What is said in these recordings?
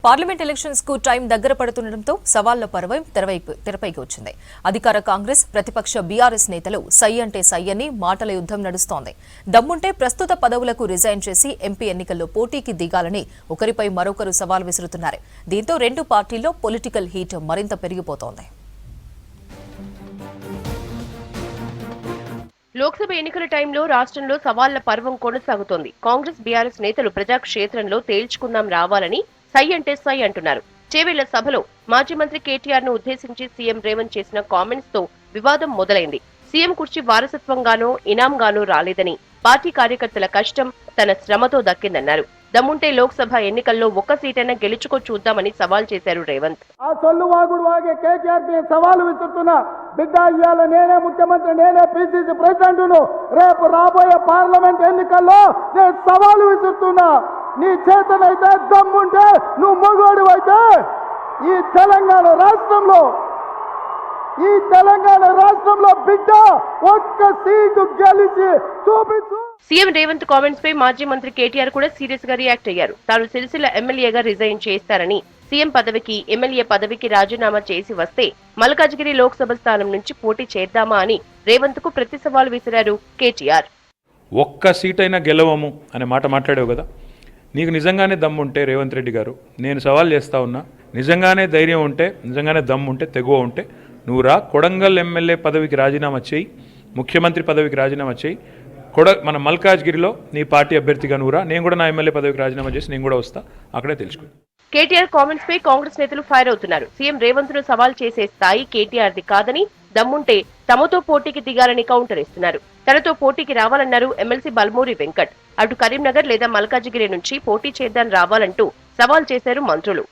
Parliament elections కు time దగ్గర పడుతుండటంతో సవాళ్ల పర్వం తెరపైకి వచ్చింది. అధికార కాంగ్రెస్ ప్రతిపక్ష బీఆర్ఎస్ నేతలు సై అంటే సై అని మాటల యుద్ధం నడుస్తోంది. దమ్ముంటే ప్రస్తుత పదవులకు రిజైన్ చేసి ఎంపీ ఎన్నికల్లో పోటీకి దిగాలని ఒకరిపై మరొకరు సవాల్ విసురుతున్నారు. దీంతో రెండు పార్టీల్లో పొలిటికల్ హీట్ మరింత పెరిగిపోతోంది. లోక్సభ ఎన్నికల టైంలో రాష్ట్రంలో సవాళ్ల పర్వం కొనసాగుతోంది. కాంగ్రెస్ బీఆర్ఎస్ నేతలు ప్రజాక్షేత్రంలో తేల్చుకుందాం రావాలని సై అంటే సై అంటున్నారు. చేవేళ్ల సభలో మాజీ మంత్రి కేటీఆర్ ను ఉద్దేశించి సీఎం రేవంత్ చేసిన కామెంట్స్ తో వివాదం మొదలైంది. సీఎం కుర్చీ వారసత్వంగానో ఇనాంగానో రాలేదని, పార్టీ కార్యకర్తల కష్టం తన శ్రమతో దక్కిందన్నారు. దమ్ముంటే లోక్సభ ఎన్నికల్లో ఒక్క సీటైనా గెలుచుకో చూద్దామని సవాల్ చేశారు రేవంత్. ఆ సొల్లువాగుడు వాగే కేటీఆర్ కి సవాలు విసురుతున్నా, బిడ్డ ఇయ్యాల నేనే ముఖ్యమంత్రి, నేనే పిసిసి ప్రెసిడెంట్ ను, రేపు రాబోయే పార్లమెంట్ ఎన్నికల్లో నేను సవాలు విసురుతున్నా. నీ చేతనైతే దమ్ముంటే నువ్వు మొగోడు అయితే ఈ తెలంగాణ రాష్ట్రంలో బిడ్డ ఒక్క సీటు గెలిచి చూపించు. సీఎం రేవంత్ కామెంట్స్ పై మాజీ మంత్రి కేటీఆర్ కూడా సీరియస్ గా రియాక్ట్ అయ్యారు. తాను సిరిసిల్ల ఎమ్మెల్యేగా రిజైన్ చేస్తారని, సీఎం పదవికి ఎమ్మెల్యే పదవికి రాజీనామా చేసి వస్తే మల్కాజ్గిరి లోక్సభ స్థానం నుంచి పోటీ చేద్దామా అని రేవంత్ కు ప్రతి సవాల్ విసిరారు కేటీఆర్. ఒక్క సీటైనా గెలవము అనే మాట మాట్లాడావు కదా, నీకు నిజంగానే దమ్ముంటే రేవంత్ రెడ్డి గారు, నేను సవాల్ చేస్తా ఉన్నా, నిజంగానే ధైర్యం ఉంటే, నిజంగానే దమ్ముంటే, తెగువ ఉంటే నువ్వు రా, కొడంగల్ ఎమ్మెల్యే పదవికి రాజీనామా చేయి, ముఖ్యమంత్రి పదవికి రాజీనామా చేయి, మన మల్కాజ్గిరిలో నీ పార్టీ అభ్యర్థిగా నువ్వు రా, నేను కూడా నా ఎమ్మెల్యే పదవికి రాజీనామా చేసి నేను కూడా వస్తా, అక్కడే తెలుసుకో. కేటీఆర్ కామెంట్స్ పై కాంగ్రెస్ నేతలు ఫైర్ అవుతున్నారు. సీఎం రేవంత్ ను సవాల్ చేసే స్థాయి కేటీఆర్ది కాదని, దమ్ముంటే తమతో పోటీకి దిగాలని కౌంటర్ ఇస్తున్నారు. తనతో పోటీకి రావాలన్నారు ఎమ్మెల్సీ బల్మూరి వెంకట్. అటు కరీంనగర్ లేదా మల్కాజ్గిరి నుంచి పోటీ చేద్దాం రావాలంటూ సవాల్ చేశారు మంత్రులు.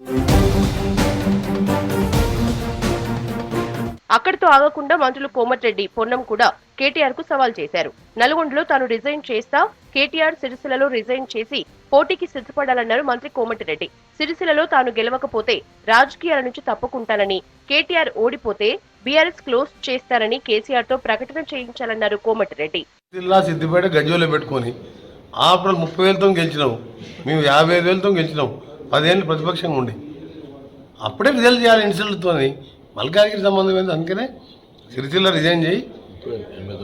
అక్కడితో ఆగకుండా మంత్రులు కోమటిరెడ్డి, పొన్నం కూడా కేటీఆర్ కు సవాల్ చేశారు. నల్గొండలో తాను రిజైన్ చేస్తా, కేటీఆర్ సిరిసిల్లలో రిజైన్ చేసి పోటీకి సిద్ధపడాలన్నారు మంత్రి కోమటిరెడ్డి. సిరిసిల్లలో తాను గెలవకపోతే రాజకీయాల నుంచి తప్పుకుంటానని, కేటీఆర్ ఓడిపోతే బీఆర్ఎస్ క్లోజ్ చేస్తారని కేసీఆర్ తో ప్రకటన చేయించాలన్నారు కోమటిరెడ్డి. సిద్దిపేట గజ్జోలో పెట్టుకుని ఆపలు 30,000తో గెలిచినాం, మేము 55,000తో గెలిచినాం, 10 ఏళ్ళు ప్రతిపక్షంగా ఉండి అప్పుడే రిజల్ట్ చేయాలి ఇన్సిల్తో. మల్కాజ్గిరి సంబంధం ఏంది, అందుకనే సిరిసిల్ల రిజైన్ చేయి,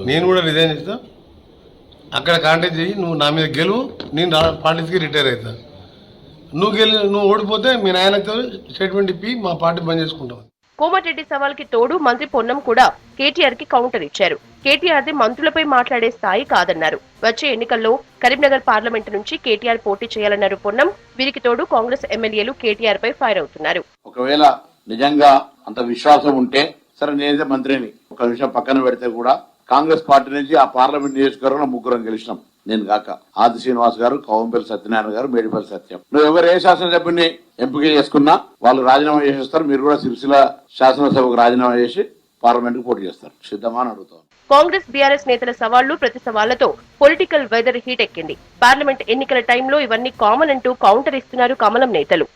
నేను కూడా రిజైన్ చేస్తా, అక్కడ కాంటాక్ట్ చేయి, నువ్వు నా మీద గెలువు, నేను పార్టీకి రిటైర్ అవుతా, నువ్వు ఓడిపోతే మీ నాయనతో స్టేట్మెంట్ ఇప్పి మా పార్టీ బంద్ చేసుకుంటాం. కోమటిరెడ్డి సవాల్ కి తోడు మంత్రి పొన్నం కూడా కేటీఆర్ కి కౌంటర్ ఇచ్చారు. కేటీఆర్ ది మంత్రులపై మాట్లాడే స్థాయి కాదన్నారు. వచ్చే ఎన్నికల్లో కరీంనగర్ పార్లమెంట్ నుంచి కేటీఆర్ పోటీ చేయాలన్నారు పొన్నం. వీరికి తోడు కాంగ్రెస్ ఎమ్మెల్యేలు కేటీఆర్ పై ఫైర్ అవుతున్నారు. ఒకవేళ నిజంగా అంత విశ్వాసం ఉంటే సరే, నేనైతే మంత్రిని ఒక విషయం పక్కన పెడితే కూడా కాంగ్రెస్ పార్టీ నుంచి ఆ పార్లమెంట్ నియోజకవర్గంలో 3 గెలిచినాం, నేను కాక ఆది శ్రీనివాస్ గారు, కవంపల్లి సత్యనారాయణ గారు, మేడిపల్లి సత్యం. నువ్వు ఎవరు ఏ శాసనసభ్యుని ఎంపిక చేసుకున్నా వాళ్ళు రాజీనామా చేసేస్తారు. మీరు కూడా సిరిసిల్ల శాసనసభకు రాజీనామా చేసి పార్లమెంట్ కు పోటీ చేస్తారు, సిద్ధమా అని అడుగుతాం. కాంగ్రెస్ బీఆర్ఎస్ నేతల సవాళ్లు ప్రతి సవాళ్లతో పొలిటికల్ వెదర్ హీట్ ఎక్కింది. పార్లమెంట్ ఎన్నికల టైంలో ఇవన్నీ కామన్ అంటూ కౌంటర్ ఇస్తున్నారు కమలం నేతలు.